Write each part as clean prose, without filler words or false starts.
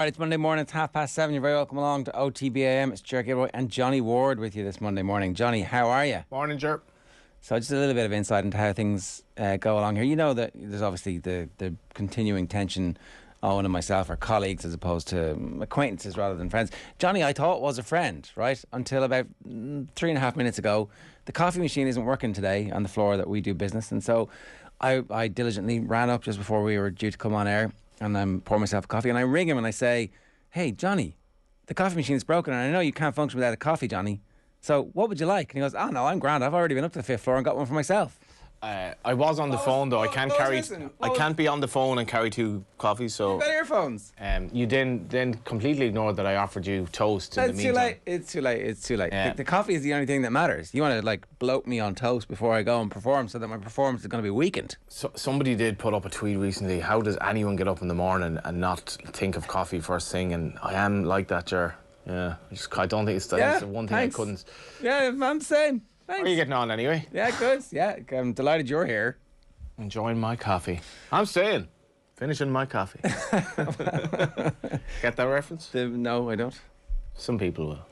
All right, it's Monday morning, it's 7:30. You're very welcome along to OTB AM. It's Jerry Gilroy and Johnny Ward with you this Monday morning. Johnny, how are you? Morning, Jer. So just a little bit of insight into how things go along here. You know that there's obviously the continuing tension. Owen and myself are colleagues as opposed to acquaintances rather than friends. Johnny, I thought was a friend, right? Until about 3.5 minutes ago. The coffee machine isn't working today on the floor that we do business. And so I diligently ran up just before we were due to come on air and I'm pouring myself a coffee and I ring him and I say, hey, Johnny, the coffee machine is broken and I know you can't function without a coffee, Johnny. So what would you like? And he goes, oh, no, I'm grand. I've already been up to the 5th floor and got one for myself. I was on the phone though. I can't be on the phone and carry 2 coffees. So You've got earphones. You then completely ignored that I offered you toast in the meantime. It's too late. Yeah. The coffee is the only thing that matters. You want to bloat me on toast before I go and perform, so that my performance is going to be weakened. So somebody did put up a tweet recently. How does anyone get up in the morning and not think of coffee first thing? And I am like that, Jer. Yeah, I don't think it's the one thing thanks. I couldn't. Yeah, I'm the same. Thanks. How are you getting on anyway? Yeah, good. Yeah, I'm delighted you're here. Enjoying my coffee. I'm saying, finishing my coffee. Get that reference? No, I don't. Some people will.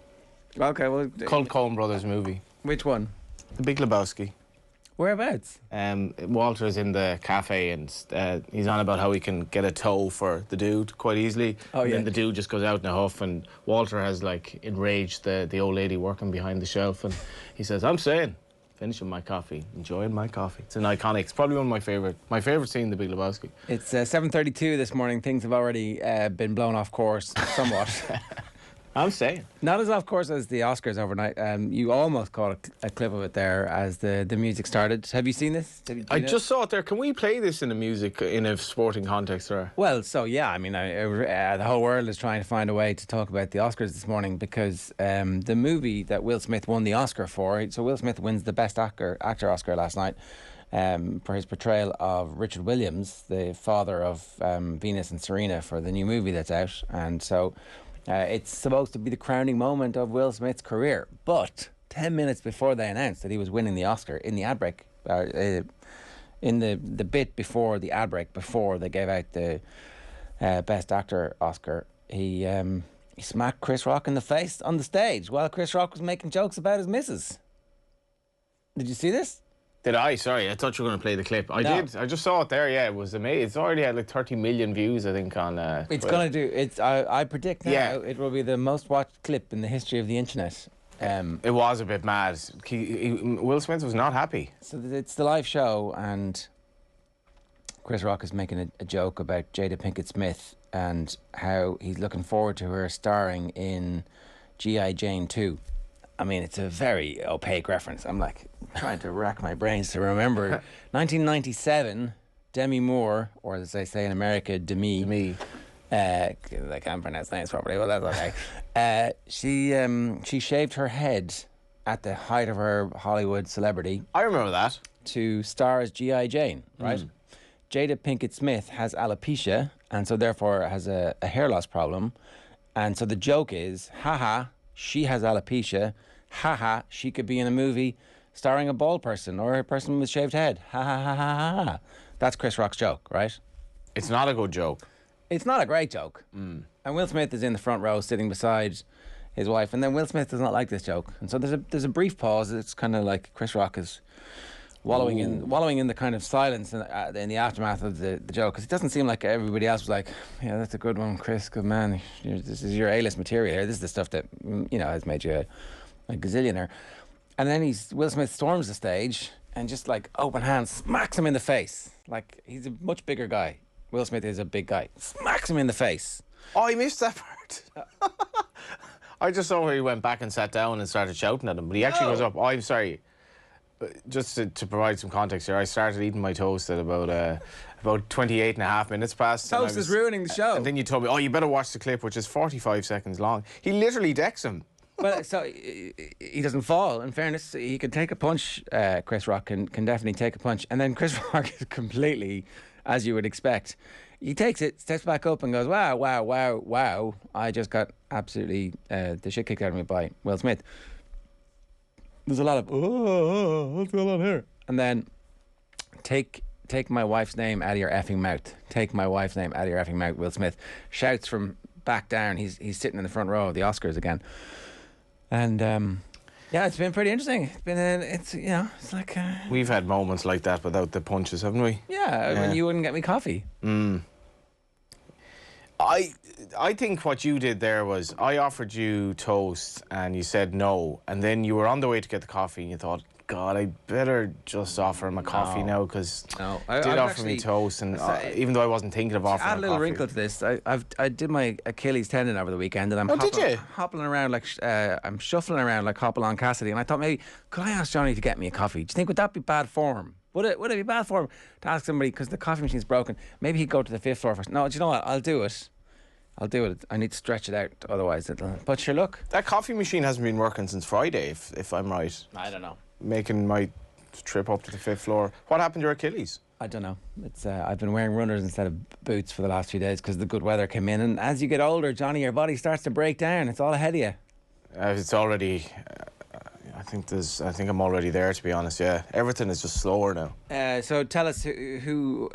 Okay, well... Called Coen Brothers movie. Which one? The Big Lebowski. Whereabouts? Walter's in the cafe and he's on about how he can get a tow for the dude quite easily. Oh, and yeah. then the dude just goes out in a huff and Walter has enraged the old lady working behind the shelf and he says, I'm saying, finishing my coffee, enjoying my coffee. It's an iconic, it's probably one of my favourite scene in The Big Lebowski. It's 7:32 this morning. Things have already been blown off course somewhat. I'm saying. Not as off course as the Oscars overnight. You almost caught a clip of it there as the music started. Have you seen this? I just saw it there. Can we play this in a sporting context? Or? Well, so yeah, I mean, the whole world is trying to find a way to talk about the Oscars this morning because the movie that Will Smith won the Oscar for, so Will Smith wins the Best Actor Oscar last night for his portrayal of Richard Williams, the father of Venus and Serena, for the new movie that's out. And so... it's supposed to be the crowning moment of Will Smith's career. But 10 minutes before they announced that he was winning the Oscar, in the ad break, in the bit before the ad break, before they gave out the Best Actor Oscar, he smacked Chris Rock in the face on the stage while Chris Rock was making jokes about his missus. Did you see this? Did I? Sorry, I thought you were going to play the clip. I did. I just saw it there. Yeah, it was amazing. It's already had 30 million views, I think, on. It's going to do. I predict now it will be the most watched clip in the history of the internet. It was a bit mad. Will Smith was not happy. So it's the live show, and Chris Rock is making a joke about Jada Pinkett Smith and how he's looking forward to her starring in G.I. Jane 2. I mean, it's a very opaque reference. I'm trying to rack my brains to remember. 1997, Demi Moore, or as they say in America, Demi. I can't pronounce names properly, but that's okay. She shaved her head at the height of her Hollywood celebrity. I remember that. To star as G.I. Jane, right? Jada Pinkett Smith has alopecia, and so therefore has a hair loss problem. And so the joke is, haha, she has alopecia. Haha, she could be in a movie starring a bald person or a person with shaved head. Ha ha ha ha ha. That's Chris Rock's joke, right? It's not a good joke. It's not a great joke. And Will Smith is in the front row sitting beside his wife, and then Will Smith does not like this joke. And so there's a brief pause. It's kind of like Chris Rock is wallowing in the kind of silence in the aftermath of the joke, because it doesn't seem like everybody else was like, yeah, that's a good one, Chris, good man. This is your A-list material here. This is the stuff that has made you a gazillionaire. And then Will Smith storms the stage and just open hands smacks him in the face. Like, he's a much bigger guy. Will Smith is a big guy. Smacks him in the face. Oh, I missed that part. I just saw where he went back and sat down and started shouting at him, but he actually goes up. Oh, I'm sorry. Just to provide some context here, I started eating my toast at about 28 and a half minutes past. Toast is ruining the show. And then you told me, oh, you better watch the clip, which is 45 seconds long. He literally decks him. Well, so he doesn't fall. In fairness, he can take a punch. Chris Rock can definitely take a punch. And then Chris Rock is completely, as you would expect, he takes it, steps back up and goes, wow, wow, wow, wow. I just got absolutely the shit kicked out of me by Will Smith. There's a lot of, what's going on here? And then take my wife's name out of your effing mouth. Take my wife's name out of your effing mouth, Will Smith. Shouts from back down. He's sitting in the front row of the Oscars again, and yeah, it's been pretty interesting. It's been it's like We've had moments like that without the punches, haven't we? yeah. When you wouldn't get me coffee. I think what you did there was I offered you toast and you said no, and then you were on the way to get the coffee and you thought, God, I better just offer him a coffee now, because he did offer me toast, and even though I wasn't thinking of offering add a little coffee. wrinkle to this. I did my Achilles tendon over the weekend, and I'm hopping around like I'm shuffling around like Hopalong Cassidy, and I thought maybe could I ask Johnny to get me a coffee? Do you think would that be bad form? Would it be bad form to ask somebody, because the coffee machine's broken? Maybe he'd go to the 5th floor first. No, do you know what? I'll do it. I need to stretch it out, otherwise it'll... But sure, look. That coffee machine hasn't been working since Friday, if I'm right. I don't know. Making my trip up to the 5th floor. What happened to your Achilles? I don't know. It's I've been wearing runners instead of boots for the last few days because the good weather came in. And as you get older, Johnny, your body starts to break down. It's all ahead of you. It's already... I think I'm already there, to be honest. Yeah, everything is just slower now. So tell us who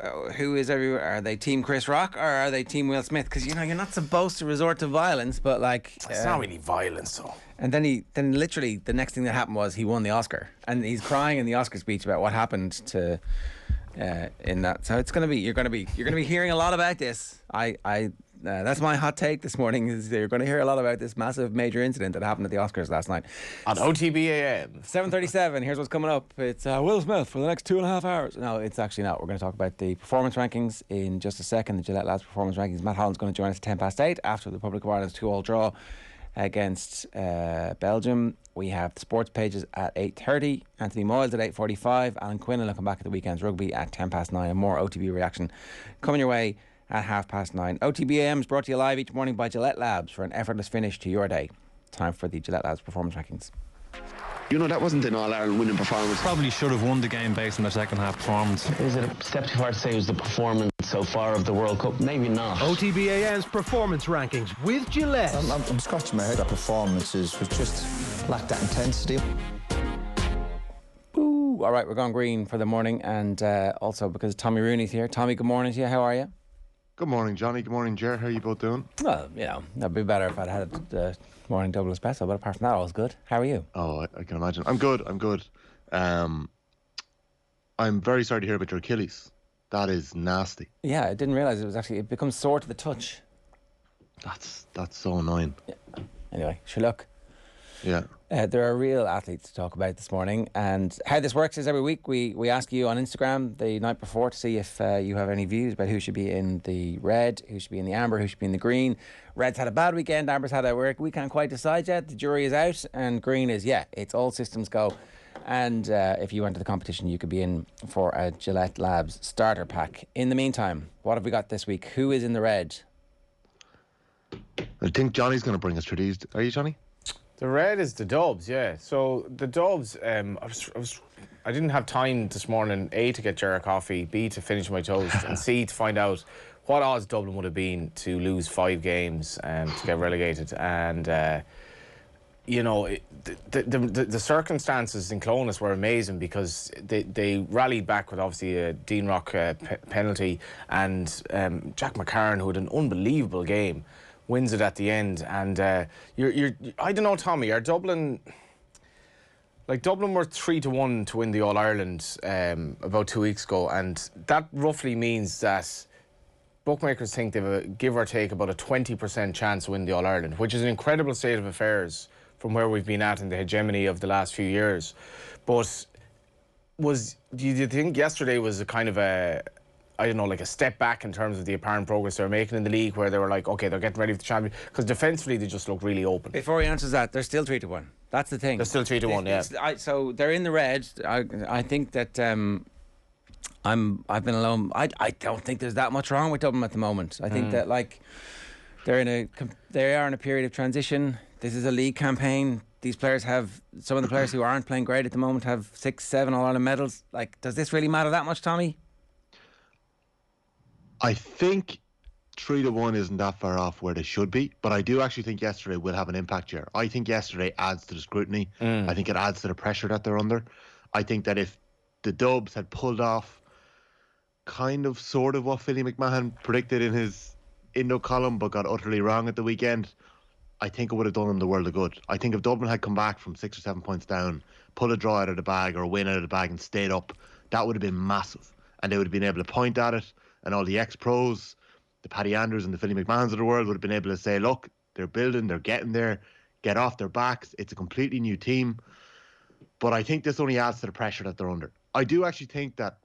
is everywhere. Are they Team Chris Rock or are they Team Will Smith? Because you're not supposed to resort to violence, but like it's not really violence, though. And then literally the next thing that happened was he won the Oscar, and he's crying in the Oscar speech about what happened to in that. So it's you're gonna be hearing a lot about this. That's my hot take this morning, is you're going to hear a lot about this massive major incident that happened at the Oscars last night. On OTB AM. 7:37, here's what's coming up. It's Will Smith for the next 2.5 hours. No, it's actually not. We're going to talk about the performance rankings in just a second, the Gillette Labs performance rankings. Matt Holland's going to join us at 8:10 after the Republic of Ireland's 2-2 draw against Belgium. We have the sports pages at 8:30, Anthony Moyles at 8:45, Alan Quinlan will come back at the weekend's rugby at 9:10, and more OTB reaction coming your way at 9:30. OTB AM is brought to you live each morning by Gillette Labs for an effortless finish to your day. Time for the Gillette Labs performance rankings. That wasn't an All-Ireland winning performance. Probably should have won the game based on their second half performance. Is it a step too far to say it was the performance so far of the World Cup? Maybe not. OTB AM's performance rankings with Gillette. I'm scratching my head. That performances was just lacked that intensity. Ooh, all right, we're going green for the morning, and also because Tommy Rooney's here. Tommy, good morning to you. How are you? Good morning, Johnny. Good morning, Ger. How are you both doing? Well, that'd be better if I'd had the morning double espresso, but apart from that, all's good. How are you? Oh, I can imagine. I'm good. I'm very sorry to hear about your Achilles. That is nasty. Yeah, I didn't realise it becomes sore to the touch. That's so annoying. Yeah. Anyway, sure, look. Yeah. There are real athletes to talk about this morning, and how this works is every week we ask you on Instagram the night before to see if you have any views about who should be in the red, who should be in the amber, who should be in the green. Red's had a bad weekend, amber's had a work. We can't quite decide yet. The jury is out, and green is it's all systems go. And if you enter the competition, you could be in for a Gillette Labs starter pack. In the meantime, what have we got this week? Who is in the red? I think Johnny's going to bring us through these. Are you, Johnny? The red is the Dubs, yeah. So the Dubs, I didn't have time this morning, A, to get Jar coffee, B, to finish my toast, and C, to find out what odds Dublin would have been to lose 5 games to get relegated. And, the circumstances in Clonus were amazing because they rallied back with obviously a Dean Rock penalty, and Jack McCarron, who had an unbelievable game, wins it at the end. And I don't know, Tommy, are Dublin were 3-1 to win the All-Ireland about 2 weeks ago, and that roughly means that bookmakers think they've a give or take about a 20% chance to win the All-Ireland, which is an incredible state of affairs from where we've been at in the hegemony of the last few years. But do you think yesterday was a kind of like a step back in terms of the apparent progress they're making in the league, where they were like, okay, they're getting ready for the champion? Because defensively, they just look really open. Before he answers that, they're still 3-1. That's the thing. They're still 3-1, yeah. So they're in the red. I think that I've been alone. I don't think there's that much wrong with Dublin at the moment. I think that they are in a period of transition. This is a league campaign. These players some of the players who aren't playing great at the moment have 6, 7 All-Ireland medals. Like, does this really matter that much, Tommy? I think 3-1 isn't that far off where they should be, but I do actually think yesterday will have an impact here. I think yesterday adds to the scrutiny. I think it adds to the pressure that they're under. I think that if the Dubs had pulled off sort of what Philly McMahon predicted in his in column, but got utterly wrong at the weekend. I think it would have done them the world of good. I think if Dublin had come back from 6 or 7 points down, pull a draw out of the bag or a win out of the bag and stayed up, that would have been massive. And they would have been able to point at it, and all the ex-pros, the Paddy Andrews and the Philly McMahons of the world would have been able to say, look, they're building, they're getting there, get off their backs. It's a completely new team. But I think this only adds to the pressure that they're under. I do actually think that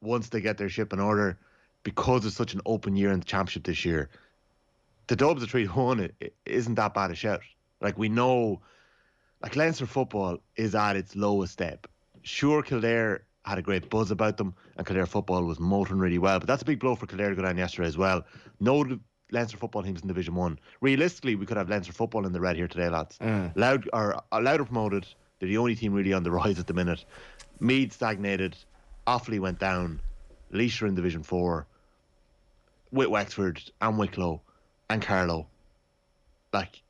once they get their ship in order, because it's such an open year in the championship this year, the Dubs at 3-1 it isn't that bad a shout. Like, we know, like, Leinster football is at its lowest step. Sure, Kildare had a great buzz about them, and Kildare football was motoring really well, but that's a big blow for Kildare to go down yesterday as well. No Leinster football teams in Division 1. Realistically, we could have Leinster football in the red here today, lads. Louder promoted. They're the only team really on the rise at the minute. Meath stagnated. Offaly went down. Laois are in Division 4. With Wexford and Wicklow and Carlow. Like,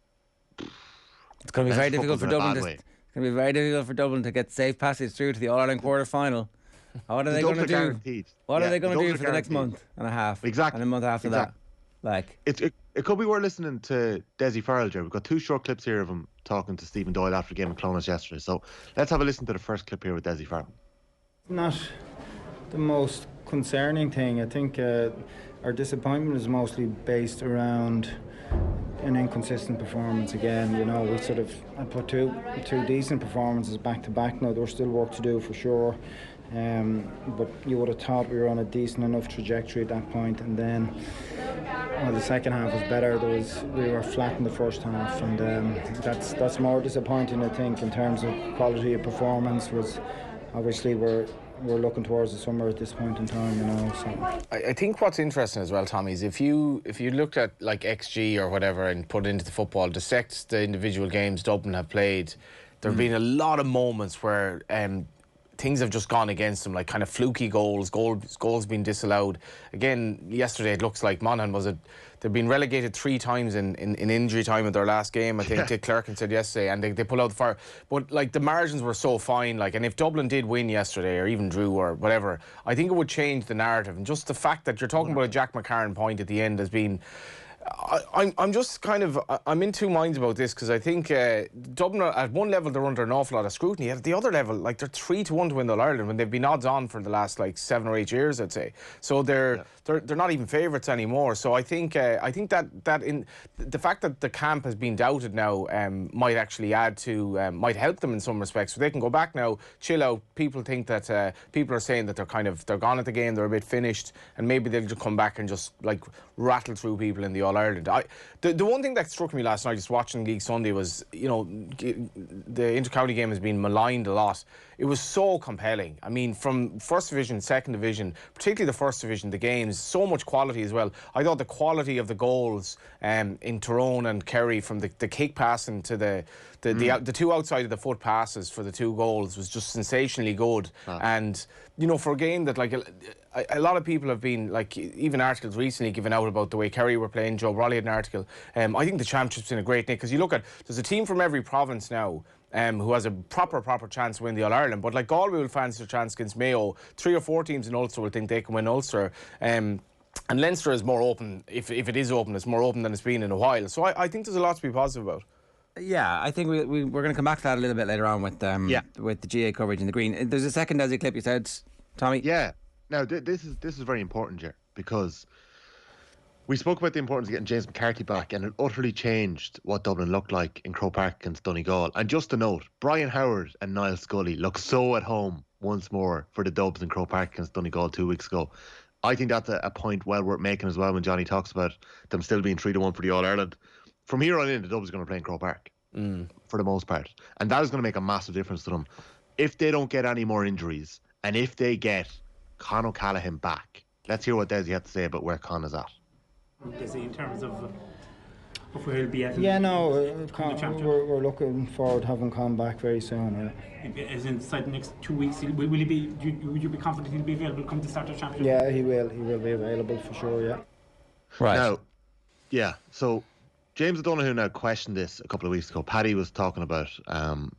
it's going to be very difficult for Dublin. It's going to be very difficult for Dublin to get safe passage through to the All-Ireland quarter-final. What are they going to do? What are they going to do for the next month and a half? Exactly. And a month after that? Like, it could be worth listening to Desi Farrell, Jerry. We've got 2 short clips here of him talking to Stephen Doyle after the game of Clonus yesterday. So let's have a listen to the first clip here with Desi Farrell. Not the most concerning thing. I think our disappointment is mostly based around an inconsistent performance again. You know, we sort of put two decent performances back to back. Now there's still work to do for sure, but you would have thought we were on a decent enough trajectory at that point, and then the second half was better. We were flat in the first half, and that's more disappointing, I think, in terms of quality of performance. Was obviously we're looking towards the summer at this point in time, you know. So I think what's interesting as well, Tommy, is if you looked at like XG or whatever and put it into the football, dissect the individual games Dublin have played, there have been a lot of moments where things have just gone against them, like kind of fluky goals being disallowed. Again, yesterday it looks like Monaghan they've been relegated 3 times in injury time in their last game. I think Dick Clerkin said yesterday, and they pulled out the fire. But like the margins were so fine, like, and if Dublin did win yesterday or even drew or whatever, I think it would change the narrative. And just the fact that you're talking about a Jack McCarran point at the end as being, I'm just kind of, I'm in 2 minds about this, because I think Dublin, at one level, they're under an awful lot of scrutiny. At the other level, like, they're 3-1 to win the All-Ireland when they've been odds on for the last like 7 or 8 years, I'd say. So they're not even favourites anymore. So I think that in the fact that the camp has been doubted now might actually add to, might help them in some respects. So they can go back now, chill out. People think that people are saying that they're gone at the game, they're a bit finished, and maybe they'll just come back and just like rattle through people in the All-Ireland. The one thing that struck me last night just watching League Sunday was, you know, the inter-county game has been maligned a lot. It was so compelling. I mean, from First Division, Second Division, particularly the First Division, the games, so much quality as well. I thought the quality of the goals in Tyrone and Kerry, from the kick passing to the 2 outside of the foot passes for the 2 goals, was just sensationally good. And, you know, for a game that, like, a lot of people have been, like, even articles recently given out about the way Kerry were playing. Joe Brawley had an article. I think the championship's in a great nick, because you look at, there's a team from every province now who has a proper chance to win the All-Ireland. But like Galway will fancy a chance against Mayo. 3 or 4 teams in Ulster will think they can win Ulster. And Leinster is more open, if it is open, it's more open than it's been in a while. So I think there's a lot to be positive about. Yeah, I think we're going to come back to that a little bit later on with the GA coverage in the green. There's a second Desi clip you said, Tommy. Yeah. Now this is very important, Jer, because we spoke about the importance of getting James McCarthy back, and it utterly changed what Dublin looked like in Croke Park against Donegal. And just a note, Brian Howard and Niall Scully look so at home once more for the Dubs in Croke Park against Donegal 2 weeks ago. I think that's a point well worth making as well when Johnny talks about them still being 3-1 for the All-Ireland. From here on in, the Dubs are going to play in Croke Park for the most part. And that is going to make a massive difference to them. If they don't get any more injuries, and if they get Con O'Callaghan back, let's hear what Desi had to say about where Con is at. Desi, in terms of where he'll be at. Yeah, no, we're looking forward to having Con back very soon. Yeah. As inside the next 2 weeks, will he be? Would you be confident he'll be available come to start the championship? Yeah, he will. He will be available for sure. Yeah. Right. Now, yeah. So James O'Donoghue now questioned this a couple of weeks ago. Paddy was talking about,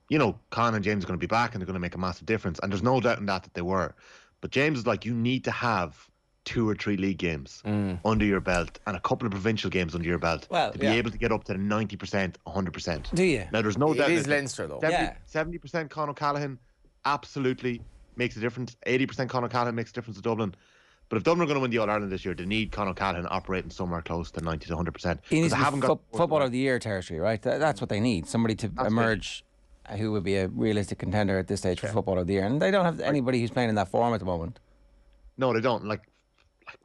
you know, Con and James are going to be back and they're going to make a massive difference, and there's no doubt in that they were. But James is like, you need to have 2 or 3 league games under your belt and a couple of provincial games under your belt to be able to get up to the 90%, 100%. Do you? Now, there's no doubt. It is Leinster, though. 70% Conor Callaghan absolutely makes a difference. 80% Conor Callaghan makes a difference to Dublin. But if Dublin are going to win the All-Ireland this year, they need Conor Callaghan operating somewhere close to 90 to 100%. He needs they haven't got footballer of the year territory, right? That's what they need. Somebody to emerge who would be a realistic contender at this stage for footballer of the year. And they don't have anybody who's playing in that form at the moment. No, they don't. Like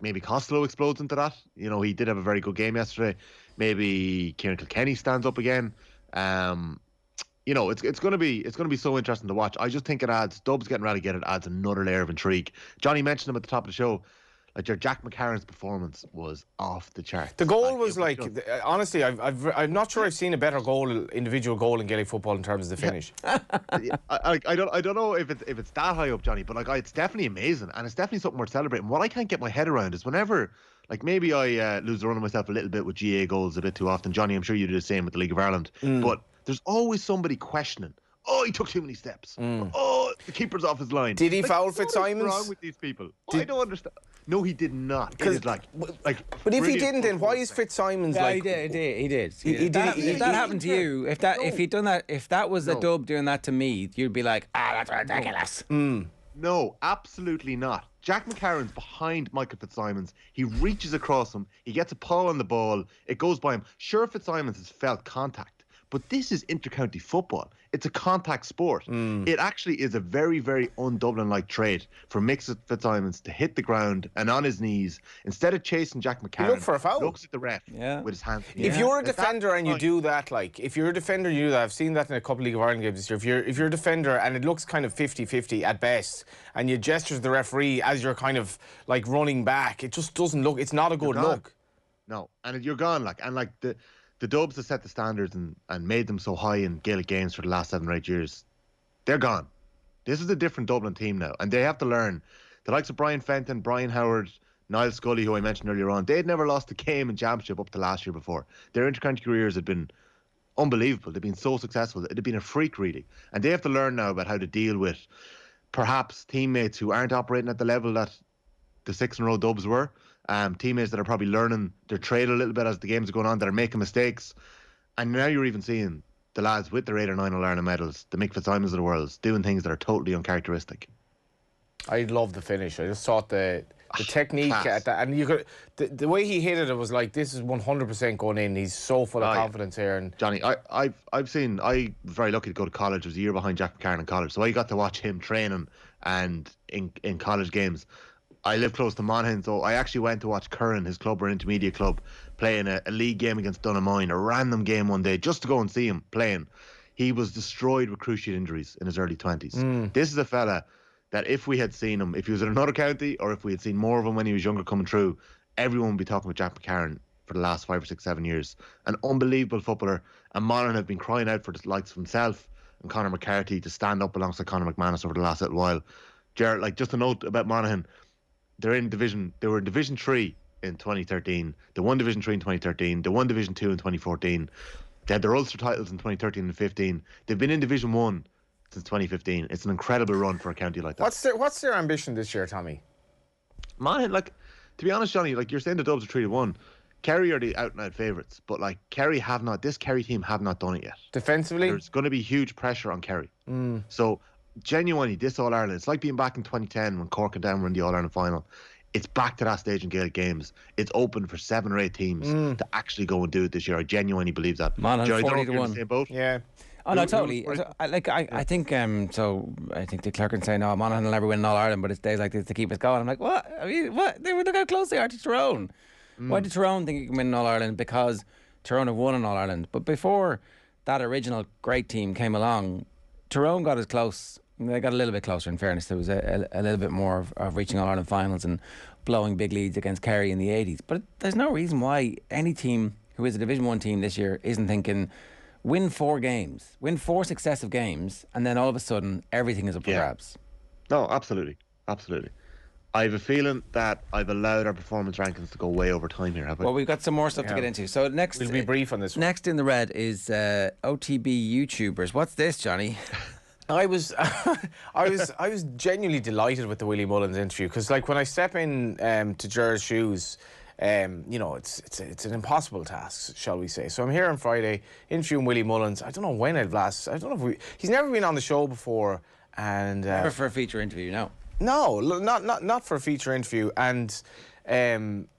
maybe Costello explodes into that. You know, he did have a very good game yesterday. Maybe Kieran Kilkenny stands up again. You know, it's going to be so interesting to watch. I just think it adds, Dubs getting relegated adds another layer of intrigue. Johnny mentioned him at the top of the show. Like Jack McCarron's performance was off the charts. The goal was like, honestly, I'm not sure I've seen a better individual goal in Gaelic football in terms of the finish. I don't know if it's that high up, Johnny, but like it's definitely amazing and it's definitely something worth celebrating. What I can't get my head around is whenever, like maybe I lose the run of myself a little bit with GAA goals a bit too often. Johnny, I'm sure you do the same with the League of Ireland, but there's always somebody questioning. Oh, he took too many steps. Oh, the keeper's off his line. Did he foul Fitzsimons? What's wrong with these people? I don't understand. No, he did not. It is but if he didn't, then why is Fitzsimons like? He did. If that happened to you, if he'd done that, if that was a Dub doing that to me, you'd be like, that's ridiculous. No, absolutely not. Jack McCarron's behind Michael Fitzsimons. He reaches across him. He gets a paw on the ball. It goes by him. Sure, Fitzsimons has felt contact, but this is inter-county football. It's a contact sport. It actually is a very, very un-Dublin-like trait for Mick Fitzsimons to hit the ground and on his knees, instead of chasing Jack McCarron, look for a foul. Looks at the ref with his hands. If you're a defender and you do that, I've seen that in a couple of League of Ireland games this year. If you're a defender and it looks kind of 50-50 at best, and you gesture to the referee as you're kind of like running back, it just doesn't look. It's not a good look. No, and you're gone. The Dubs that set the standards and made them so high in Gaelic games for the last 7 or 8 years, they're gone. This is a different Dublin team now, and they have to learn. The likes of Brian Fenton, Brian Howard, Niall Scully, who I mentioned earlier on, they'd never lost a game in Championship up to last year before. Their inter-county careers had been unbelievable. They've been so successful. It had been a freak, really. And they have to learn now about how to deal with perhaps teammates who aren't operating at the level that the 6-in-a-row Dubs were. Teammates that are probably learning their trade a little bit as the games are going on, that are making mistakes. And now you're even seeing the lads with their 8 or 9 All-Ireland medals, the Mick Fitzsimons of the world, doing things that are totally uncharacteristic. I love the finish. I just thought the technique at that, and you could the way he hit it. It was like, this is 100% going in. He's so full of confidence here. And Johnny, I was very lucky to go to college. I was a year behind Jack McCarron in college, so I got to watch him training and in college games. I live close to Monaghan, so I actually went to watch Curran, his club or intermediate club, playing a league game against Donaghmine, a random game one day, just to go and see him playing. He was destroyed with cruciate injuries in his early 20s. This is a fella that if we had seen him, if he was in another county, or if we had seen more of him when he was younger coming through, everyone would be talking about Jack McCarron for the last 5 or 6, 7 years. An unbelievable footballer, and Monaghan have been crying out for the likes of himself and Conor McCarthy to stand up alongside Conor McManus over the last little while. Jared, just a note about Monaghan. They were in Division 3 in 2013. They won Division 3 in 2013. They won Division 2 in 2014. They had their Ulster titles in 2013 and 15. They've been in Division 1 since 2015. It's an incredible run for a county like that. What's their ambition this year, Tommy? Man, to be honest, Johnny, you're saying the Dubs are 3-1. Kerry are the out-and-out favourites, but this Kerry team have not done it yet. Defensively? There's going to be huge pressure on Kerry. So genuinely, this All-Ireland, it's like being back in 2010 when Cork and Down were in the All-Ireland final. It's back to that stage in Gaelic games. It's open for 7 or 8 teams to actually go and do it this year. I genuinely believe that. Monaghan 40-1. Yeah. Oh no, totally. I think I think the clerk can say no, Monaghan will never win All Ireland, but it's days like this to keep us going. I'm like, what? I mean, what? Look how close they are to Tyrone. Why did Tyrone think you can win All Ireland? Because Tyrone have won an All Ireland. But before that original great team came along, Tyrone got as close. They got a little bit closer, in fairness. There was a little bit more of reaching All Ireland finals and blowing big leads against Kerry in the 80s. But there's no reason why any team who is a Division 1 team this year isn't thinking, win 4 games, win 4 successive games, and then all of a sudden everything is up for grabs. No, absolutely. I have a feeling that I've allowed our performance rankings to go way over time here, have I? Well, we've got some more stuff to get into. So next, we'll be brief on this one. Next in the red is OTB YouTubers. What's this, Johnny? I was, I was genuinely delighted with the Willie Mullins interview because, like, when I step in to Ger's shoes, you know, it's an impossible task, shall we say? So I'm here on Friday interviewing Willie Mullins. I don't know when I'd last. I don't know if he's never been on the show before, and never for a feature interview, no. No, not for a feature interview, and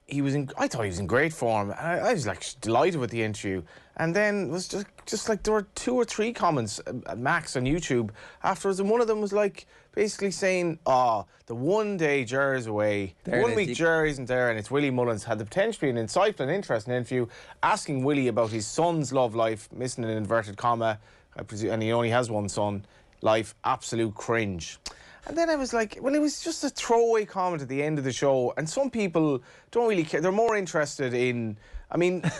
he was in. I thought he was in great form. And I was like delighted with the interview, and then it was just like there were 2 or 3 comments max on YouTube afterwards, and one of them was like basically saying, "Oh, the one day Ger is away, the 1 week Ger isn't there, and it's Willie Mullins had the potential to be an insightful and interesting interview, asking Willie about his son's love life, missing an inverted comma, I presume, and he only has one son. Life, absolute cringe." And then I was like, well, it was just a throwaway comment at the end of the show. And some people don't really care. They're more interested in, I mean,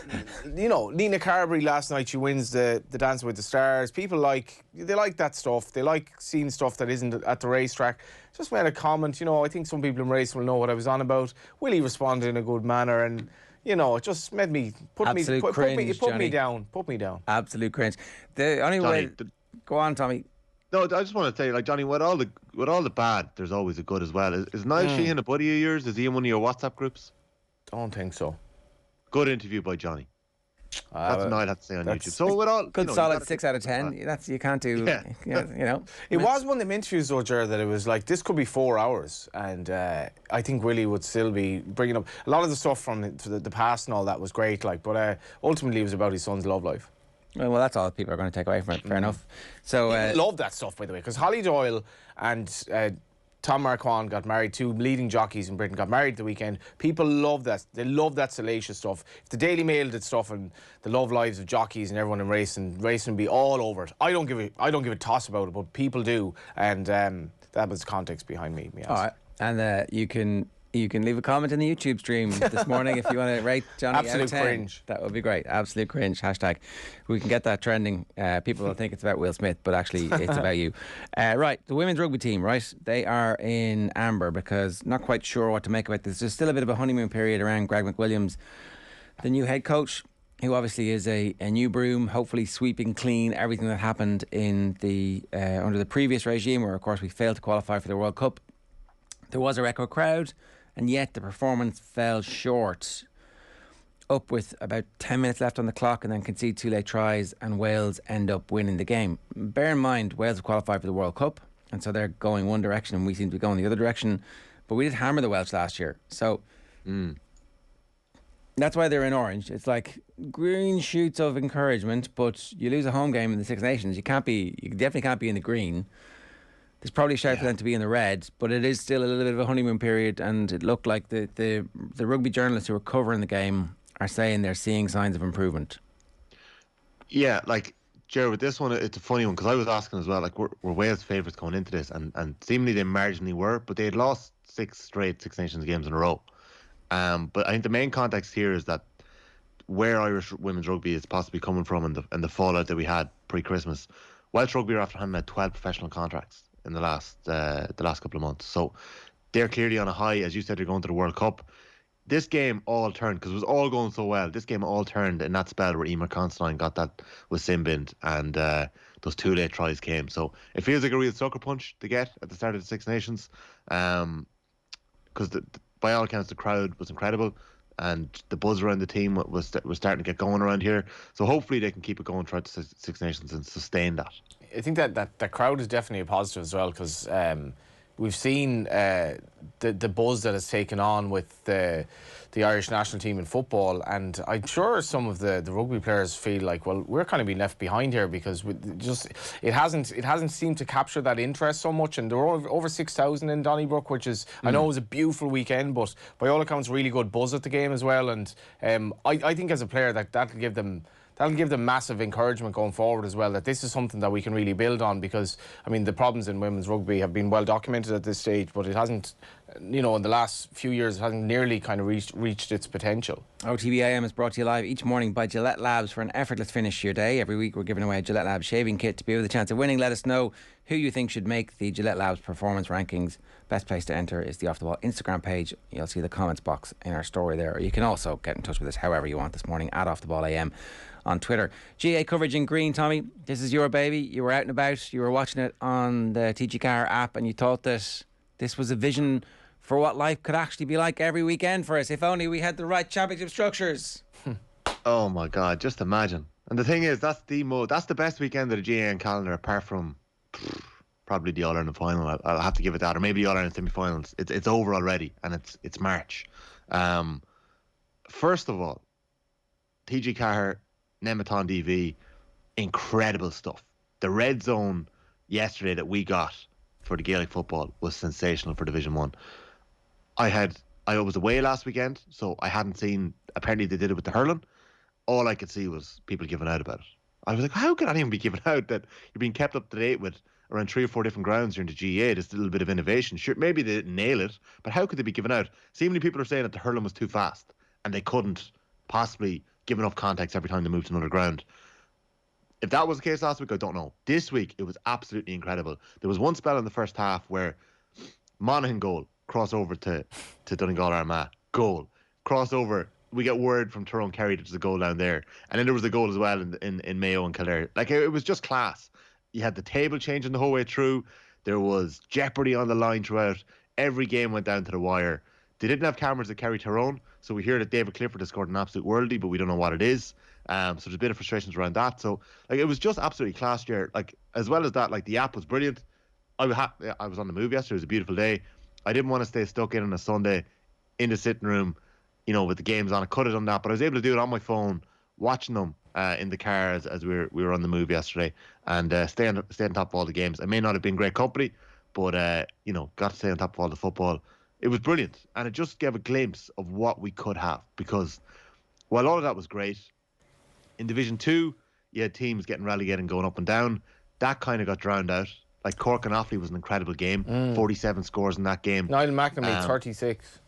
you know, Nina Carberry last night, she wins the Dancing with the Stars. People they like that stuff. They like seeing stuff that isn't at the racetrack. Just made a comment, you know, I think some people in racing will know what I was on about. Willie responded in a good manner, and you know, it just made me put me down. Absolute cringe. The only way. Go on, Tommy. No, I just want to say, like, Johnny, with all the bad, there's always a good as well. Is Niall Sheehan a buddy of yours? Is he in one of your WhatsApp groups? Don't think so. Good interview by Johnny. That's what Niall had to say on YouTube. So with all good, solid 6 out of 10. That's you can't do. Yeah. You know. It was one of them interviews, though, Ger, that it was like this could be 4 hours, and I think Willie would still be bringing up a lot of the stuff from the past and all that was great. Like, but ultimately it was about his son's love life. Well, that's all people are going to take away from it. Fair enough. So love that stuff, by the way, because Holly Doyle and Tom Marquand got married. 2 leading jockeys in Britain got married the weekend. People love that. They love that salacious stuff. If the Daily Mail did stuff and the love lives of jockeys and everyone in racing would be all over it. I don't give a toss about it, but people do, and that was the context behind me. All right, and you can leave a comment in the YouTube stream this morning if you want to rate Johnny. Absolute cringe. That would be great. Absolute cringe. Hashtag. We can get that trending. People will think it's about Will Smith, but actually it's about you. Right, the women's rugby team, right? They are in amber because not quite sure what to make about this. There's still a bit of a honeymoon period around Greg McWilliams, the new head coach, who obviously is a new broom, hopefully sweeping clean everything that happened in the under the previous regime, where of course we failed to qualify for the World Cup. There was a record crowd, and yet the performance fell short. Up with about 10 minutes left on the clock, and then concede 2 late tries, and Wales end up winning the game. Bear in mind, Wales have qualified for the World Cup, and so they're going one direction and we seem to be going the other direction. But we did hammer the Welsh last year, so that's why they're in orange. It's like green shoots of encouragement, but you lose a home game in the Six Nations. You definitely can't be in the green. There's probably a shout for them to be in the red, but it is still a little bit of a honeymoon period, and it looked like the rugby journalists who are covering the game are saying they're seeing signs of improvement. Yeah, like, Ger, with this one, it's a funny one, because I was asking as well, like, were Wales favourites going into this? And seemingly they marginally were, but they had lost 6 straight Six Nations games in a row. But I think the main context here is that where Irish women's rugby is possibly coming from and the fallout that we had pre-Christmas, Welsh rugby are after handing out 12 professional contracts in the last couple of months. So they're clearly on a high. As you said, they're going to the World Cup. This game all turned, because it was all going so well. This game all turned in that spell where Emer Constantine got that with Sinbind, and those 2 late tries came. So it feels like a real sucker punch to get at the start of the Six Nations, because by all accounts the crowd was incredible, and the buzz around the team was starting to get going around here. So hopefully they can keep it going throughout the Six Nations and sustain that. I think that crowd is definitely a positive as well, because we've seen the buzz that it's taken on with the Irish national team in football, and I'm sure some of the rugby players feel like, well, we're kind of being left behind here, because it hasn't seemed to capture that interest so much. And there were over 6,000 in Donnybrook, which is I know it was a beautiful weekend, but by all accounts really good buzz at the game as well. And I think as a player that'll give them massive encouragement going forward as well, that this is something that we can really build on, because I mean the problems in women's rugby have been well documented at this stage, but it hasn't you know, in the last few years, hasn't nearly kind of reached its potential. OTB AM is brought to you live each morning by Gillette Labs for an effortless finish to your day. Every week we're giving away a Gillette Labs shaving kit. To be with a chance of winning, let us know who you think should make the Gillette Labs performance rankings. Best place to enter is the Off The Ball Instagram page. You'll see the comments box in our story there. Or you can also get in touch with us however you want this morning at Off The Ball AM on Twitter. GAA coverage in green, Tommy. This is your baby. You were out and about. You were watching it on the TG Car app and you thought that this was a vision for what life could actually be like every weekend for us. If only we had the right championship structures. Oh my God, just imagine. And the thing is, that's the best weekend of the GAA calendar, apart from probably the All-Ireland final. I'll have to give it that, or maybe the All-Ireland semi-finals. It's over already, and it's March. First of all, TG Car, Nematon DV, incredible stuff. The red zone yesterday that we got for the Gaelic football was sensational for Division 1. I was away last weekend, so I hadn't seen. Apparently, they did it with the hurling. All I could see was people giving out about it. I was like, how can anyone be giving out that you're being kept up to date with around 3 or 4 different grounds during the GAA? There's a little bit of innovation. Sure, maybe they didn't nail it, but how could they be giving out? Seemingly, people are saying that the hurling was too fast and they couldn't possibly give enough context every time they moved to another ground. If that was the case last week, I don't know. This week, it was absolutely incredible. There was one spell in the first half where Monaghan goal, crossover to Donegal Armagh, goal, crossover. We get word from Tyrone Kerry that there's a goal down there. And then there was a goal as well in Mayo and Kildare. Like, it was just class. You had the table changing the whole way through. There was jeopardy on the line throughout. Every game went down to the wire. They didn't have cameras at Kerry Tyrone, so we hear that David Clifford has scored an absolute worldie, but we don't know what it is. So there's a bit of frustrations around that. So, like, it was just absolutely class year. Like, as well as that, like, the app was brilliant. I was on the move yesterday. It was a beautiful day. I didn't want to stay stuck in on a Sunday in the sitting room, you know, with the games on. I could have done that, but I was able to do it on my phone, watching them in the car as we were on the move yesterday, and stay on top of all the games. I may not have been great company, but you know, got to stay on top of all the football. It was brilliant, and it just gave a glimpse of what we could have. Because while all of that was great, in Division 2, you had teams getting relegated and going up and down. That kind of got drowned out. Like, Cork and Offaly was an incredible game. 47 scores in that game. Niall McNamee, 36.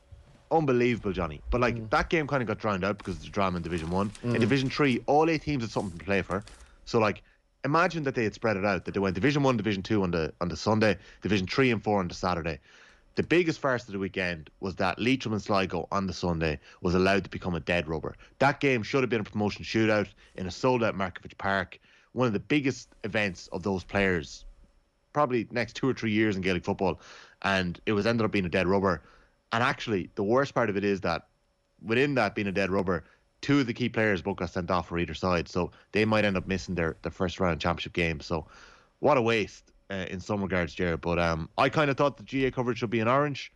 Unbelievable, Johnny. But, like, that game kind of got drowned out because of the drama in Division 1. In Division 3, all 8 teams had something to play for. So, like, imagine that they had spread it out, that they went Division 1, Division 2 on the Sunday, Division 3 and 4 on the Saturday. The biggest farce of the weekend was that Leitrim and Sligo on the Sunday was allowed to become a dead rubber. That game should have been a promotion shootout in a sold-out Markovich Park. One of the biggest events of those players, probably next 2 or 3 years in Gaelic football, and it was ended up being a dead rubber. And actually, the worst part of it is that within that being a dead rubber, 2 of the key players both got sent off for either side, so they might end up missing their first round championship game. So what a waste in some regards, Jared. But I kind of thought the GA coverage should be in orange.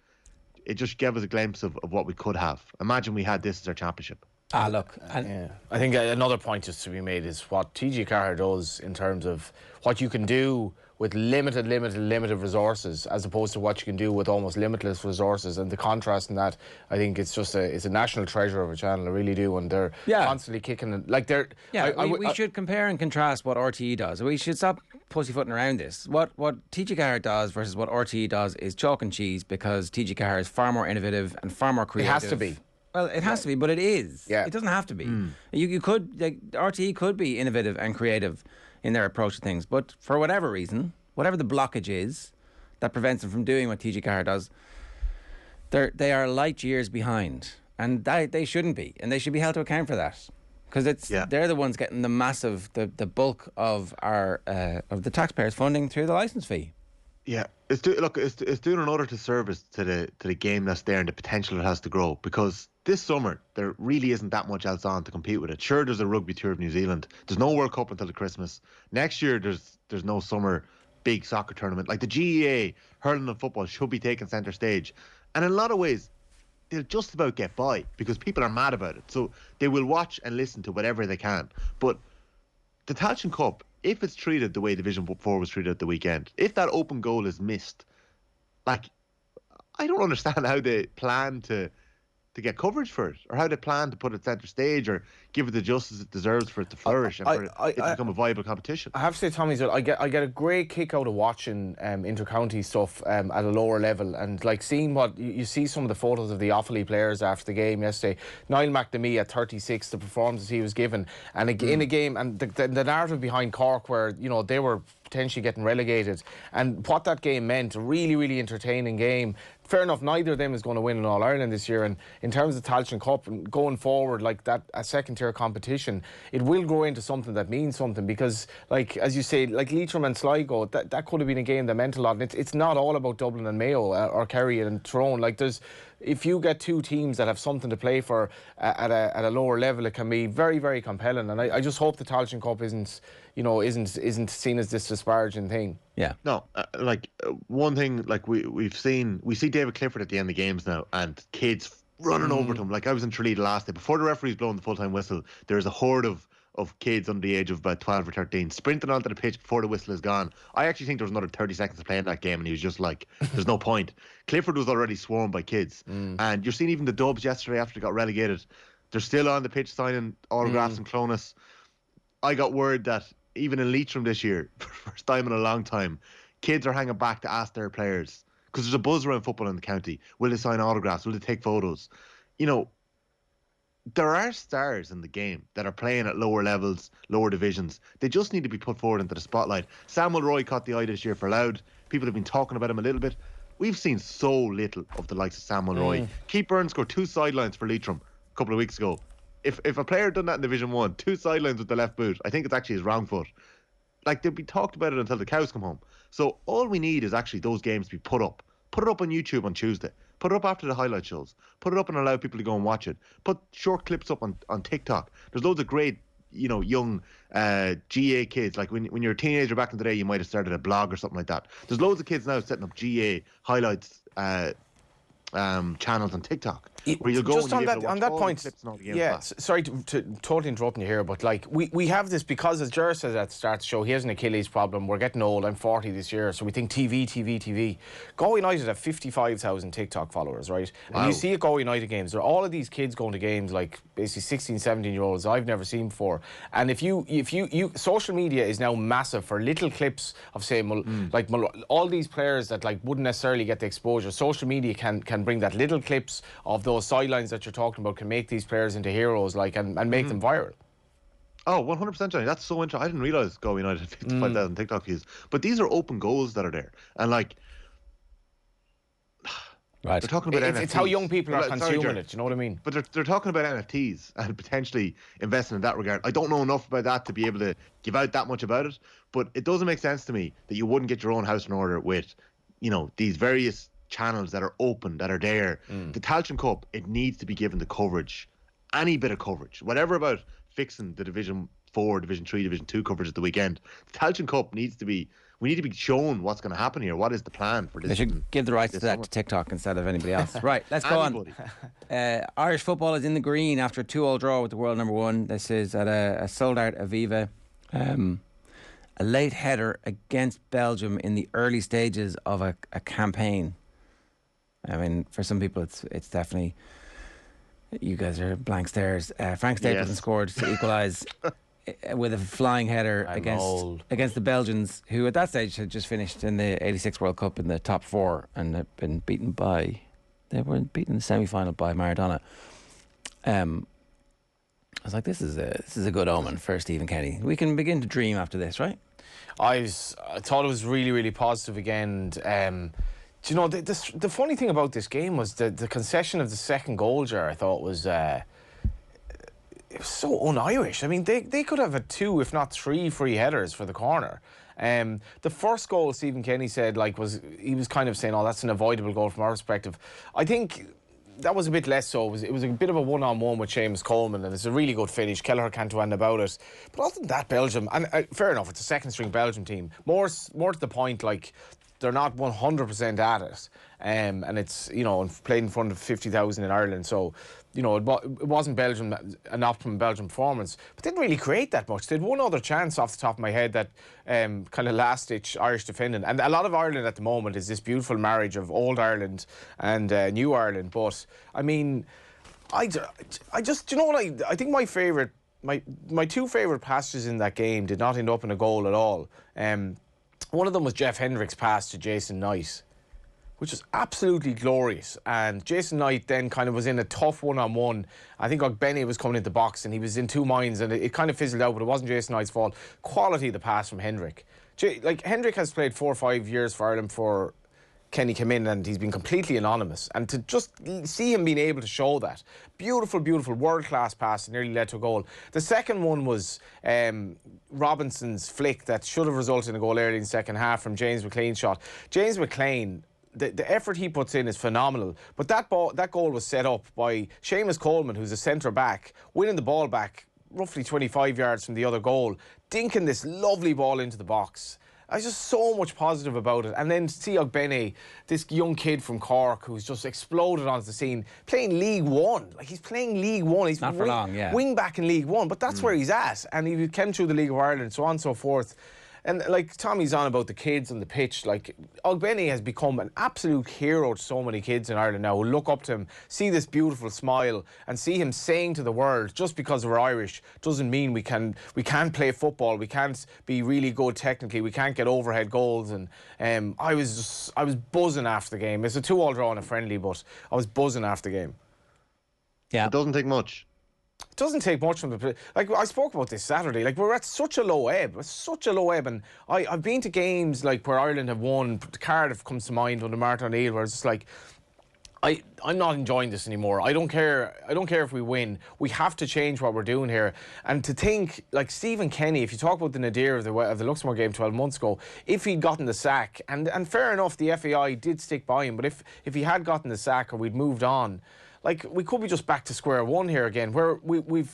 It just gave us a glimpse of what we could have. Imagine we had this as our championship. Look. Yeah. I think another point just to be made is what TG Carr does in terms of what you can do with limited resources as opposed to what you can do with almost limitless resources. And the contrast in that, I think it's a national treasure of a channel. I really do. And they're constantly kicking it. Like they're... Yeah, we should compare and contrast what RTE does. We should stop pussyfooting around this. What TG Carr does versus what RTE does is chalk and cheese, because TG Carr is far more innovative and far more creative. It has to be. Well, it has to be, but it is. Yeah. It doesn't have to be. You could, like, RTE could be innovative and creative in their approach to things, but for whatever reason, whatever the blockage is that prevents them from doing what TG Carr does, they are light years behind, and they shouldn't be, and they should be held to account for that, because they're the ones getting the bulk of our of the taxpayers' funding through the licence fee. Yeah, it's doing another disservice to the game that's there and the potential it has to grow, because this summer there really isn't that much else on to compete with it. Sure, there's a rugby tour of New Zealand. There's no World Cup until the Christmas. Next year there's no summer big soccer tournament. Like the GAA, hurling and football should be taking centre stage. And in a lot of ways, they'll just about get by because people are mad about it. So they will watch and listen to whatever they can. But the Tailteann Cup, if it's treated the way Division 4 was treated at the weekend, if that open goal is missed, like, I don't understand how they plan to to get coverage for it, or how they plan to put it centre stage, or give it the justice it deserves for it to flourish and for it to become a viable competition. I have to say, Tommy, I get a great kick out of watching inter-county stuff at a lower level, and like seeing what you see some of the photos of the Offaly players after the game yesterday. Niall McNamee at 36, the performances he was given, and in a game, and the narrative behind Cork, where they were potentially getting relegated, and what that game meant, a really, really entertaining game. Fair enough, neither of them is going to win in All-Ireland this year, and in terms of the Tailteann Cup, going forward, like that, a second-tier competition, it will grow into something that means something, because, like, as you say, like Leitrim and Sligo, that could have been a game that meant a lot, and it's not all about Dublin and Mayo, or Kerry and Tyrone. Like, if you get two teams that have something to play for at a lower level, it can be very, very compelling, and I just hope the Tailteann Cup isn't seen as this disparaging thing. Yeah. No, one thing, like we see David Clifford at the end of games now, and kids running over to him. Like, I was in Tralee last day, before the referee's blowing the full-time whistle, there's a horde of kids under the age of about 12 or 13 sprinting onto the pitch before the whistle is gone. I actually think there was another 30 seconds to play in that game, and he was just like, there's no point. Clifford was already swarmed by kids. And you're seeing even the Dubs yesterday after they got relegated, they're still on the pitch signing autographs and clonus. I got word that even in Leitrim this year, for the first time in a long time, kids are hanging back to ask their players, because there's a buzz around football in the county. Will they sign autographs? Will they take photos? There are stars in the game that are playing at lower levels, lower divisions. They just need to be put forward into the spotlight. Samuel Roy caught the eye this year for Louth. People have been talking about him a little bit. We've seen so little of the likes of Samuel Roy. Keith Burns scored 2 sidelines for Leitrim a couple of weeks ago. If a player had done that in Division 1, 2 sidelines with the left boot, I think it's actually his wrong foot. Like, they'll be talked about it until the cows come home. So all we need is actually those games to be put up. Put it up on YouTube on Tuesday. Put it up after the highlight shows. Put it up and allow people to go and watch it. Put short clips up on TikTok. There's loads of great, young GA kids. Like when you're a teenager back in the day, you might have started a blog or something like that. There's loads of kids now setting up GA highlights channels on TikTok, where you'll go just and on that point. Yeah, sorry to totally interrupting you here, but like we have this, because as Ger says at the start of the show, he has an Achilles problem. We're getting old. I'm 40 this year, so we think TV. Go United have 55,000 TikTok followers, right? Wow. And you see at Go United games, there are all of these kids going to games, like basically 16, 17-year-olds I've never seen before. And if you social media is now massive for little clips of, say, all these players that like wouldn't necessarily get the exposure. Social media can bring that, little clips of those sidelines that you're talking about can make these players into heroes, like, and make them viral. Oh, 100%, Johnny. That's so interesting. I didn't realise Go United had 55,000 TikTok views. But these are open goals that are there. And, like, right, they're talking about NFTs. It's how young people are consuming it, you know what I mean? But they're talking about NFTs and potentially investing in that regard. I don't know enough about that to be able to give out that much about it. But it doesn't make sense to me that you wouldn't get your own house in order with, these various channels that are open, that are there. The Tailteann Cup, it needs to be given the coverage, any bit of coverage, whatever about fixing the Division 4, Division 3, Division 2 coverage at the weekend. The Tailteann Cup we need to be shown what's going to happen here. What is the plan for this? They should give the rights to that to TikTok instead of anybody else. Right, let's go on. Irish football is in the green after a 2-2 draw with the world number 1. This is at a sold-out Aviva. A late header against Belgium in the early stages of a campaign. I mean, for some people, it's definitely, you guys are blank stares. Frank Stapleton scored to equalise with a flying header against the Belgians, who at that stage had just finished in the '86 World Cup in the top 4 and had been beaten in the semi-final by Maradona. I was like, this is a good omen for Stephen Kenny. We can begin to dream after this, right? I thought it was really, really positive again. Do you know, the funny thing about this game was the concession of the second goal, Ger, I thought was it was so un-Irish. I mean, they could have had 2, if not 3 free headers for the corner. The first goal, Stephen Kenny said, he was kind of saying, oh, that's an avoidable goal from our perspective. I think that was a bit less so. It was a bit of a one-on-one with Seamus Coleman, and it's a really good finish. Kelleher can't do anything about it. But other than that, Belgium, and fair enough, it's a second-string Belgium team. More to the point, like, they're not 100% at it, and it's, played in front of 50,000 in Ireland, so, it wasn't Belgium, an optimum Belgium performance, but didn't really create that much. They had one other chance off the top of my head, that kind of last-ditch Irish defending, and a lot of Ireland at the moment is this beautiful marriage of old Ireland and new Ireland, but, I mean, I just, do you know what I think my two favourite passes in that game did not end up in a goal at all. One of them was Jeff Hendrick's pass to Jason Knight, which was absolutely glorious. And Jason Knight then kind of was in a tough one-on-one. I think Benny was coming into the box and he was in two minds and it kind of fizzled out, but it wasn't Jason Knight's fault. Quality of the pass from Hendrick. Like, Hendrick has played 4 or 5 years for Ireland before Kenny came in, and he's been completely anonymous. And to just see him being able to show that. Beautiful, beautiful, world-class pass that nearly led to a goal. The second one was Robinson's flick that should have resulted in a goal early in the second half from James McLean's shot. James McLean, the effort he puts in is phenomenal. But that goal was set up by Seamus Coleman, who's a centre-back, winning the ball back roughly 25 yards from the other goal, dinking this lovely ball into the box. I was just so much positive about it. And then see Benny, this young kid from Cork who's just exploded onto the scene, playing League One. Like, he's playing League One. He's not for long, yeah. Wing back in League One, but that's where he's at. And he came through the League of Ireland, so on and so forth. And like Tommy's on about the kids on the pitch, like Benny has become an absolute hero to so many kids in Ireland now who look up to him, see this beautiful smile and see him saying to the world, just because we're Irish doesn't mean we can't play football, we can't be really good technically, we can't get overhead goals. And I was buzzing after the game. It's a 2-2 draw in a friendly, but I was buzzing after the game. Yeah, it doesn't take much. It doesn't take much from the... Like, I spoke about this Saturday. Like, we're at such a low ebb. It's such a low ebb. And I've been to games, like, where Ireland have won. Cardiff comes to mind under Martin O'Neill, where it's just like... I'm not enjoying this anymore. I don't care if we win. We have to change what we're doing here. And to think, like, Stephen Kenny, if you talk about the nadir of the Luxembourg game 12 months ago, if he'd gotten the sack, and fair enough, the FAI did stick by him, but if he had gotten the sack or we'd moved on... Like, we could be just back to square one here again, where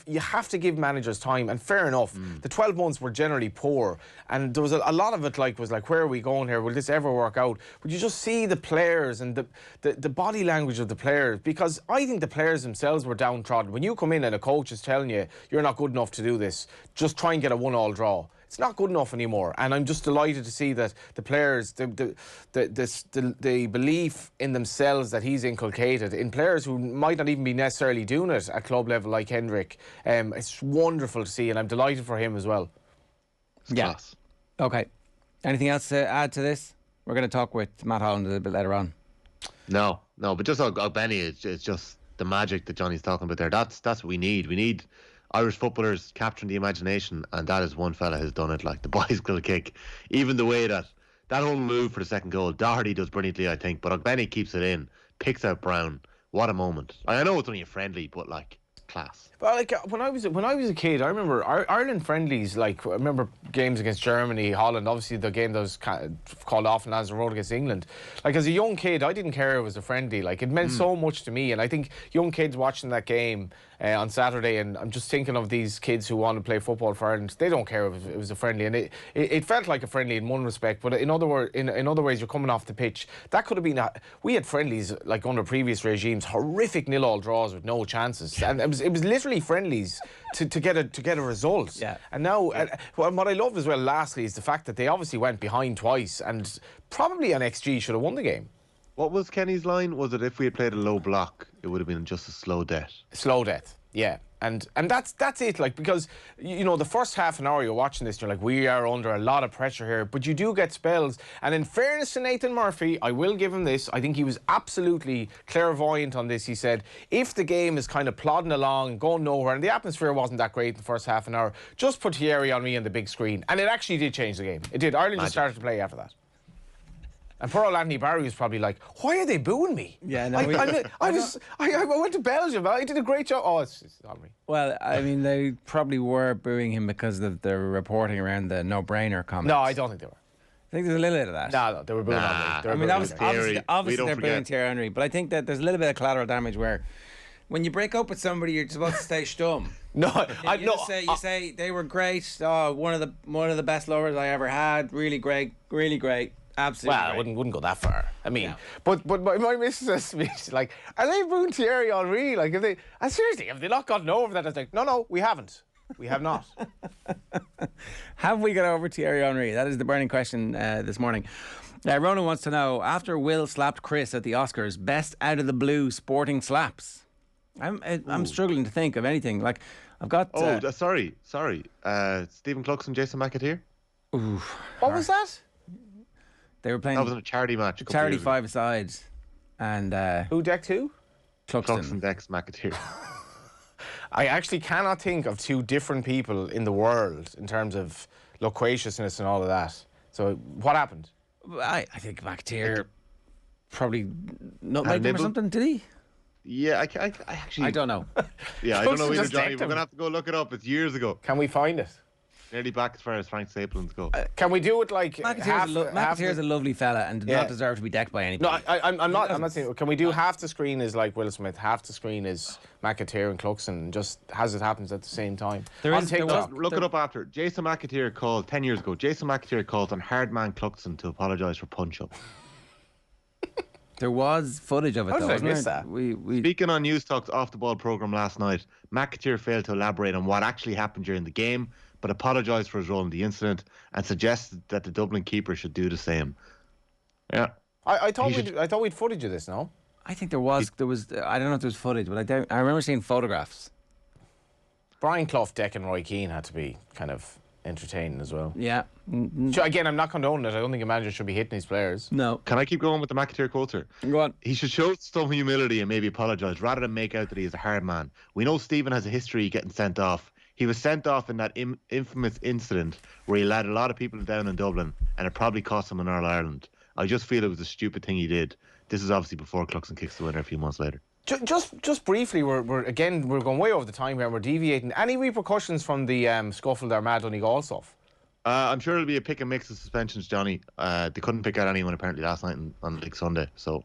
you have to give managers time, and fair enough, the 12 months were generally poor, and there was a lot of it was like, where are we going here? Will this ever work out? But you just see the players and the body language of the players, because I think the players themselves were downtrodden. When you come in and a coach is telling you, you're not good enough to do this, just try and get a 1-1 draw. It's not good enough anymore, and I'm just delighted to see that the players, the belief in themselves that he's inculcated in players who might not even be necessarily doing it at club level, like Hendrick. It's wonderful to see, and I'm delighted for him as well. Yeah. Okay. Anything else to add to this? We're going to talk with Matt Holland a little bit later on. No, but just Benny, it's just the magic that Johnny's talking about there. That's what we need. We need Irish footballers capturing the imagination, and that is one fella has done it. Like, the bicycle kick, even the way that whole move for the second goal, Doherty does brilliantly, I think, but Benny keeps it in, picks out Brown. What a moment. I know it's only a friendly, but like, class. But like, when I was a kid, I remember Ireland friendlies. Like, I remember games against Germany, Holland. Obviously, the game that was called off in Lanzarote Road against England. Like, as a young kid, I didn't care it was a friendly. Like, it meant so much to me. And I think young kids watching that game on Saturday, and I'm just thinking of these kids who want to play football for Ireland. They don't care if it was a friendly, and it felt like a friendly in one respect. But in other ways, you're coming off the pitch. That could have been we had friendlies like under previous regimes, horrific 0-0 draws with no chances, and it was literally friendlies to get a result. Yeah. And now, what I love as well, lastly, is the fact that they obviously went behind twice, and probably an XG should have won the game. What was Kenny's line? Was it, if we had played a low block, it would have been just a slow death? Slow death, yeah. And that's it, like, because, you know, the first half an hour you're watching this, you're like, we are under a lot of pressure here, but you do get spells. And in fairness to Nathan Murphy, I will give him this, I think he was absolutely clairvoyant on this. He said, if the game is kind of plodding along, going nowhere, and the atmosphere wasn't that great in the first half an hour, just put Thierry Henry on the big screen. And it actually did change the game. It did. Ireland just started to play after that. And poor old Anthony Barry was probably like, why are they booing me? Yeah, no. I went to Belgium. I did a great job. Oh, it's on me. Well, I mean, they probably were booing him because of the reporting around the no-brainer comments. No, I don't think they were. I think there's a little bit of that. No, they were booing on me. I mean, obviously they're booing Thierry Henry, but I think that there's a little bit of collateral damage where when you break up with somebody, you're supposed to stay stum. You say they were great. Oh, one of the best lovers I ever had. Really great, really great. Absolutely. Well, I wouldn't go that far. I mean, but my missus says to me, she's like, are they booing Thierry Henry? Like, seriously, have they not gotten over that? I was like, no, we haven't. We have not. Have we got over Thierry Henry? That is the burning question this morning. Ronan wants to know, after Will slapped Chris at the Oscars, best out of the blue sporting slaps. I'm struggling to think of anything. Like, I've got. Sorry. Stephen Cluxton, Jason McAteer. What was that? They were playing. That was in a charity match. Charity five-a-side, and who decked who? Cluxton decks McAteer. I actually cannot think of two different people in the world in terms of loquaciousness and all of that. So what happened? I think McAteer probably nutmegged him or something. Did he? Yeah, I actually. I don't know. Yeah, I don't know Cluxton either, just Johnny. decked We're him. gonna have to go look it up. It's years ago. Can we find it? Nearly back as far as Frank Stapleton's go. Can we do it like McAteer's a lovely fella and does not deserve to be decked by anybody. No, I'm not saying. Can we do half the screen is like Will Smith, half the screen is McAteer and Cluxton, just as it happens at the same time? Look it up after. Jason McAteer called 10 years ago. Jason McAteer called on Hardman Cluxton to apologise for punch-up. There was footage of it. How though, did I wasn't miss there? that? Speaking on News Talk's Off the Ball programme last night, McAteer failed to elaborate on what actually happened during the game, but apologised for his role in the incident and suggested that the Dublin keeper should do the same. Yeah. I thought we'd footage of this, no? I think there was. I don't know if there was footage, but I remember seeing photographs. Brian Clough, Deck and Roy Keane had to be kind of entertaining as well. Yeah. So again, I'm not condoning it. I don't think a manager should be hitting his players. No. Can I keep going with the McAteer quotes here? Go on. He should show some humility and maybe apologise rather than make out that he is a hard man. We know Stephen has a history getting sent off. He was sent off in that infamous incident where he let a lot of people down in Dublin, and it probably cost him in Ireland. I just feel it was a stupid thing he did. This is obviously before Cluxton kicks the winner a few months later. Just briefly, we're going way over the time here and we're deviating. Any repercussions from the scuffle there, Mad Donegal stuff? I'm sure it'll be a pick and mix of suspensions, Johnny. They couldn't pick out anyone apparently last night on League Sunday, so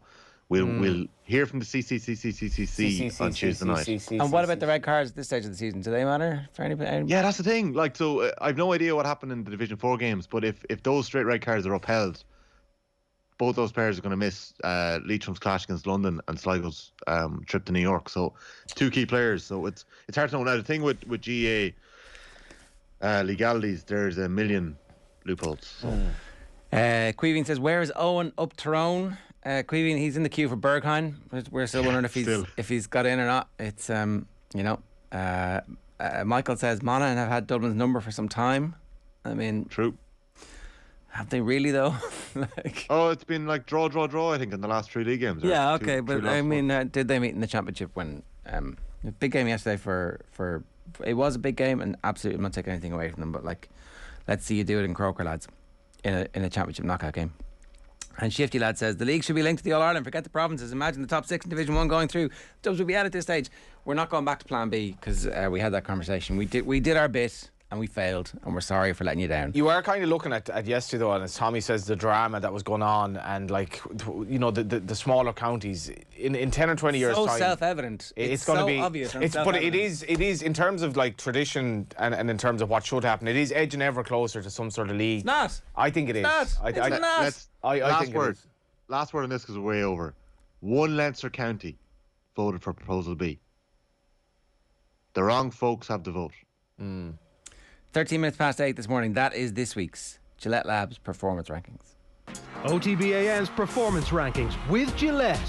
we'll hear from the CCCCCCC on Tuesday night. And what about the red cards at this stage of the season? Do they matter for anybody? Yeah, that's the thing. Like, so I've no idea what happened in the Division 4 games, but if those straight red cards are upheld, both those players are going to miss Leitrim's clash against London and Sligo's trip to New York. So, two key players. So it's hard to know. Now the thing with GAA legalities, there's a million loopholes. Queeveen says, "Where is Owen up Tyrone?" Queeveen, he's in the queue for Berghain. We're still wondering if he's got in or not. It's Michael says Monaghan have had Dublin's number for some time. I mean, true. Have they really though? It's been like draw. I think in the last 3 league games. Yeah, okay, but I mean, did they meet in the championship when a big game yesterday for it was a big game, and absolutely I'm not taking anything away from them, but like, let's see you do it in Croker, lads, in a championship knockout game. And Shifty Lad says the league should be linked to the All Ireland. Forget the provinces. Imagine the top 6 in Division 1 going through. Dubs will be out at this stage. We're not going back to Plan B because we had that conversation. We did our bit. And we failed, and we're sorry for letting you down. You are kind of looking at yesterday, though, and as Tommy says, the drama that was going on, and like, you know, the smaller counties in 10 or 20 years' time. So self-evident. It's going to be obvious. But it is in terms of like tradition and in terms of what should happen. It is edging ever closer to some sort of league. It's not. I think it is. It's not. I think it is. Last word on this because we're way over. One Leinster county voted for Proposal B. The wrong folks have the vote. 13 minutes past 8 this morning. That is this week's Gillette Labs Performance Rankings. OTB AM's Performance Rankings with Gillette.